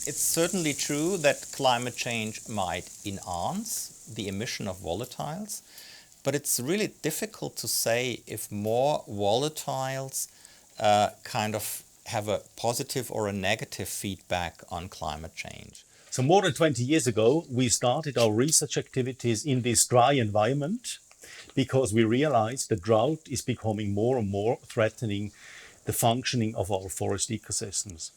It's certainly true that climate change might enhance the emission of volatiles, but it's really difficult to say if more volatiles kind of have a positive or a negative feedback on climate change. So more than 20 years ago, we started our research activities in this dry environment because we realized that drought is becoming more and more threatening the functioning of our forest ecosystems.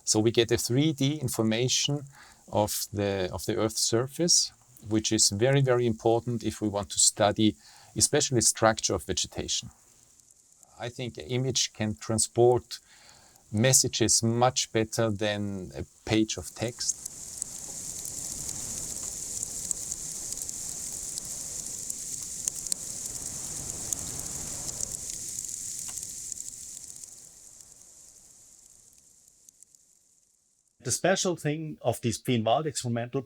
So we get a 3D information of the Earth's surface, which is very, very important if we want to study especially structure of vegetation. I think an image can transport messages much better than a page of text. The special thing of this Fienwald experimental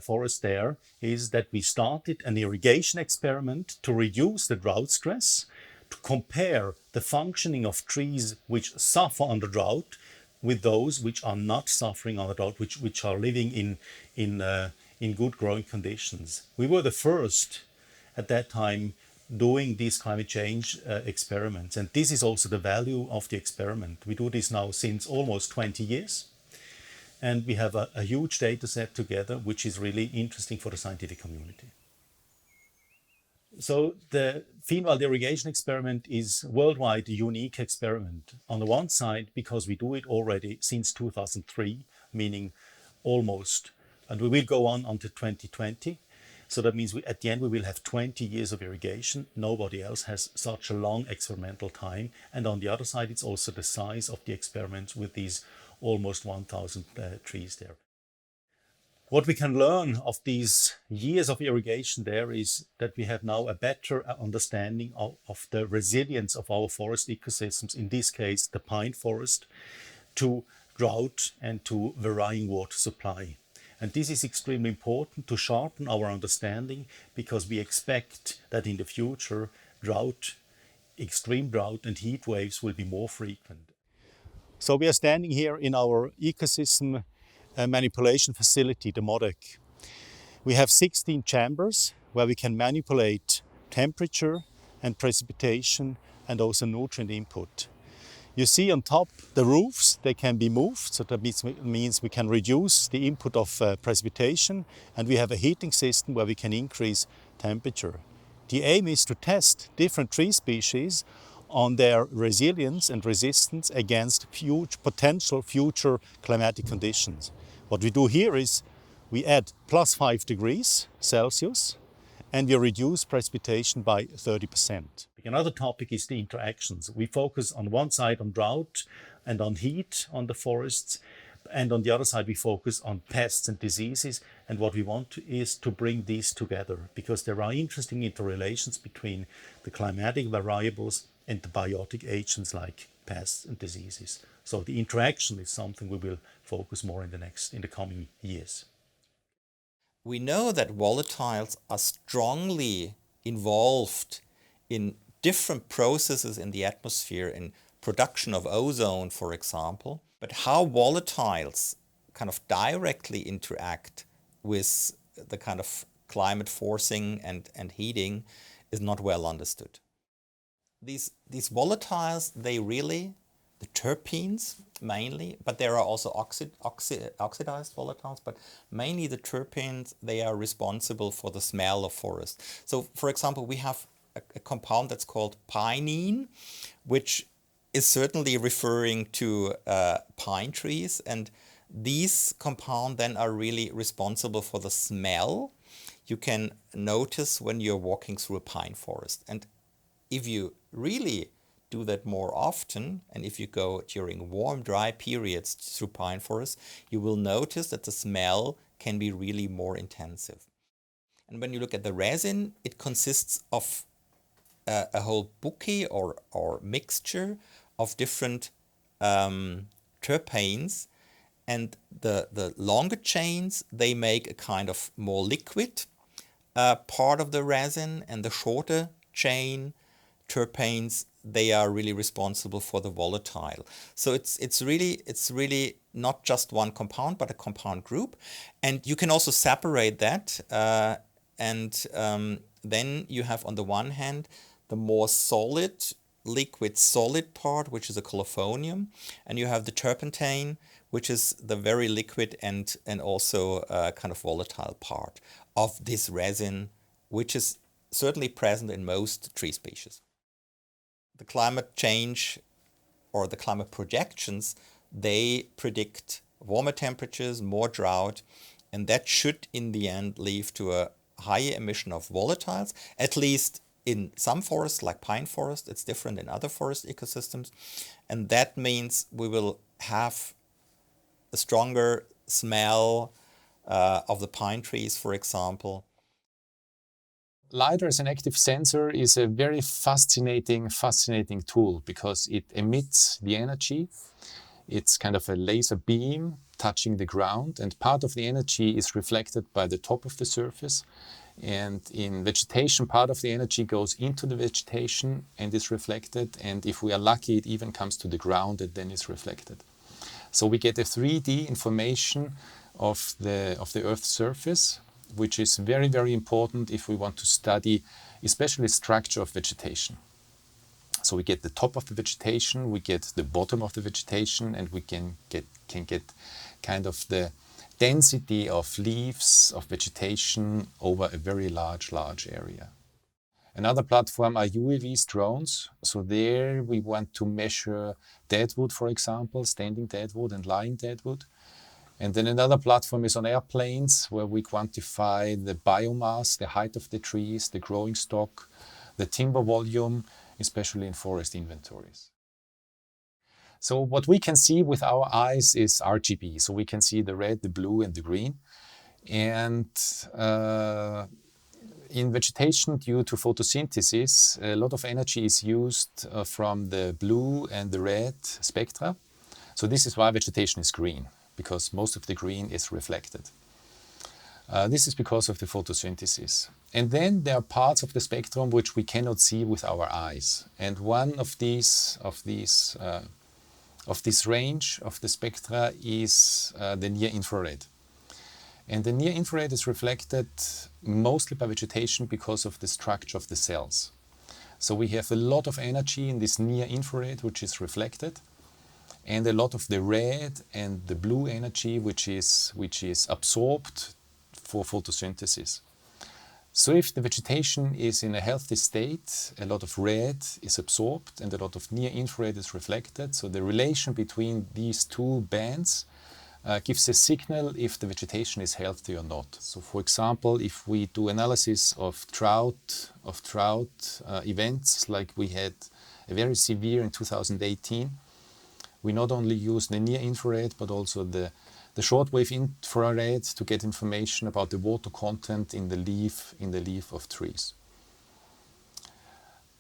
forest there is that we started an irrigation experiment to reduce the drought stress, to compare the functioning of trees which suffer under drought with those which are not suffering under drought, which are living in good growing conditions. We were the first at that time doing these climate change experiments, and this is also the value of the experiment. We do this now since almost 20 years. And we have a huge data set together, which is really interesting for the scientific community. So the Fienwald irrigation experiment is worldwide a unique experiment. On the one side, because we do it already since 2003, meaning almost, and we will go on until 2020. So that means at the end we will have 20 years of irrigation. Nobody else has such a long experimental time. And on the other side, it's also the size of the experiments with these almost 1,000 trees there. What we can learn of these years of irrigation there is that we have now a better understanding of the resilience of our forest ecosystems, in this case the pine forest, to drought and to varying water supply. And this is extremely important to sharpen our understanding, because we expect that in the future drought, extreme drought and heat waves will be more frequent. So we are standing here in our ecosystem manipulation facility, the MODEC. We have 16 chambers where we can manipulate temperature and precipitation and also nutrient input. You see on top the roofs, they can be moved, so that means we can reduce the input of precipitation, and we have a heating system where we can increase temperature. The aim is to test different tree species on their resilience and resistance against potential future climatic conditions. What we do here is we add plus 5 degrees Celsius and we reduce precipitation by 30%. Another topic is the interactions. We focus on one side on drought and on heat on the forests, and on the other side we focus on pests and diseases. And what we want is to bring these together, because there are interesting interrelations between the climatic variables and the biotic agents like pests and diseases. So the interaction is something we will focus more in the coming years. We know that volatiles are strongly involved in different processes in the atmosphere, in production of ozone, for example. But how volatiles kind of directly interact with the kind of climate forcing and heating is not well understood. These volatiles, they really, the terpenes mainly, but there are also oxidized volatiles, but mainly the terpenes, they are responsible for the smell of forest. So for example, we have a compound that's called pinene, which is certainly referring to pine trees, and these compounds then are really responsible for the smell you can notice when you're walking through a pine forest. And if you really do that more often, and if you go during warm, dry periods through pine forests, you will notice that the smell can be really more intensive. And when you look at the resin, it consists of a whole bouquet or mixture of different terpenes, and the longer chains, they make a kind of more liquid part of the resin, and the shorter chain terpenes, they are really responsible for the volatile. So it's really not just one compound, but a compound group. And you can also separate that. Then you have, on the one hand, the more solid, liquid solid part, which is a colophonium. And you have the terpentane, which is the very liquid and also kind of volatile part of this resin, which is certainly present in most tree species. The climate change or the climate projections, they predict warmer temperatures, more drought, and that should in the end lead to a higher emission of volatiles, at least in some forests like pine forest. It's different in other forest ecosystems. And that means we will have a stronger smell of the pine trees, for example. LiDAR as an active sensor is a very fascinating tool because it emits the energy. It's kind of a laser beam touching the ground, and part of the energy is reflected by the top of the surface. And in vegetation, part of the energy goes into the vegetation and is reflected. And if we are lucky, it even comes to the ground and then is reflected. So we get a 3D information of the Earth's surface, which is very, very important if we want to study especially structure of vegetation. So we get the top of the vegetation, we get the bottom of the vegetation, and we can get kind of the density of leaves, of vegetation over a very large area. Another platform are UAVs, drones. So there we want to measure deadwood, for example, standing deadwood and lying deadwood. And then another platform is on airplanes, where we quantify the biomass, the height of the trees, the growing stock, the timber volume, especially in forest inventories. So what we can see with our eyes is RGB. So we can see the red, the blue, and the green. And in vegetation, due to photosynthesis, a lot of energy is used from the blue and the red spectra. So this is why vegetation is green, because most of the green is reflected. This is because of the photosynthesis. And then there are parts of the spectrum which we cannot see with our eyes. And one of this range of the spectra is the near infrared. And the near infrared is reflected mostly by vegetation because of the structure of the cells. So we have a lot of energy in this near infrared which is reflected, and a lot of the red and the blue energy which is absorbed for photosynthesis. So if the vegetation is in a healthy state, a lot of red is absorbed and a lot of near infrared is reflected. So the relation between these two bands gives a signal if the vegetation is healthy or not. So for example, if we do analysis of drought events, like we had a very severe in 2018, we not only use the near infrared but also the shortwave infrared to get information about the water content in the leaf of trees.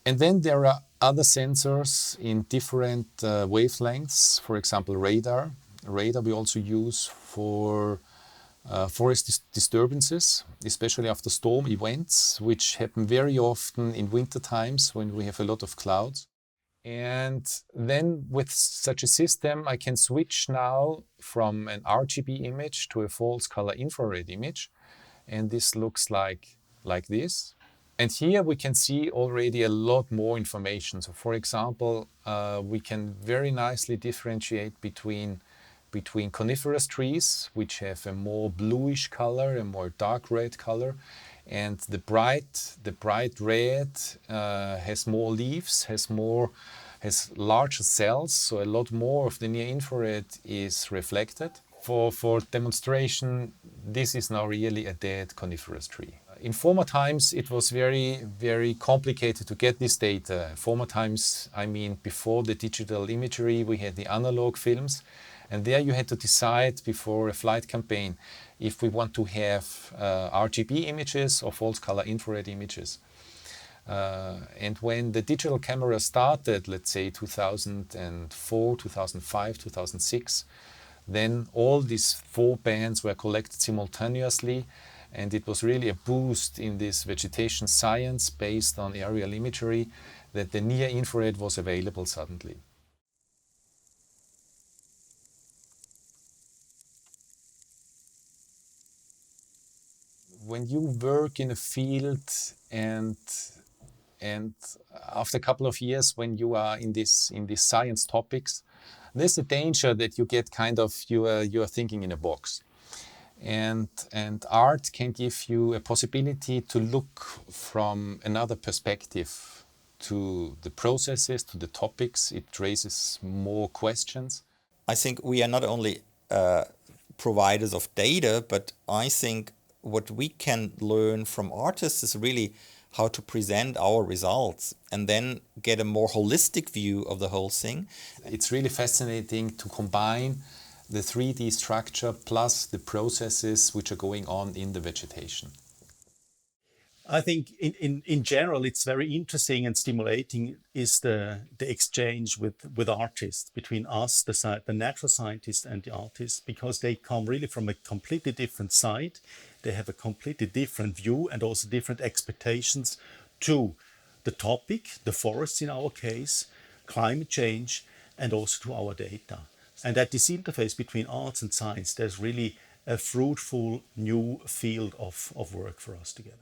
And then there are other sensors in different wavelengths, for example radar. Radar we also use for forest disturbances, especially after storm events, which happen very often in winter times when we have a lot of clouds. And then with such a system, I can switch now from an RGB image to a false color infrared image. And this looks like this. And here we can see already a lot more information. So for example, we can very nicely differentiate between coniferous trees, which have a more bluish color, a more dark red color, and the bright red has more leaves, has larger cells, so a lot more of the near infrared is reflected. For demonstration, this is now really a dead coniferous tree. In former times, it was very, very complicated to get this data. Former times, I mean, before the digital imagery, we had the analog films. And there you had to decide before a flight campaign if we want to have RGB images or false color infrared images. And when the digital camera started, let's say 2004, 2005, 2006, then all these 4 bands were collected simultaneously, and it was really a boost in this vegetation science based on aerial imagery. that the near infrared was available suddenly. When you work in a field and after a couple of years when you are in these science topics, there's a danger that you get kind of you are thinking in a box. And art can give you a possibility to look from another perspective to the processes, to the topics. It raises more questions. I think we are not only providers of data, but I think what we can learn from artists is really how to present our results and then get a more holistic view of the whole thing. It's really fascinating to combine the 3D structure plus the processes which are going on in the vegetation. I think in general, it's very interesting and stimulating is the exchange with artists, between us, the natural scientists and the artists, because they come really from a completely different side. They have a completely different view and also different expectations to the topic, the forests in our case, climate change, and also to our data. And at this interface between arts and science, there's really a fruitful new field of work for us together.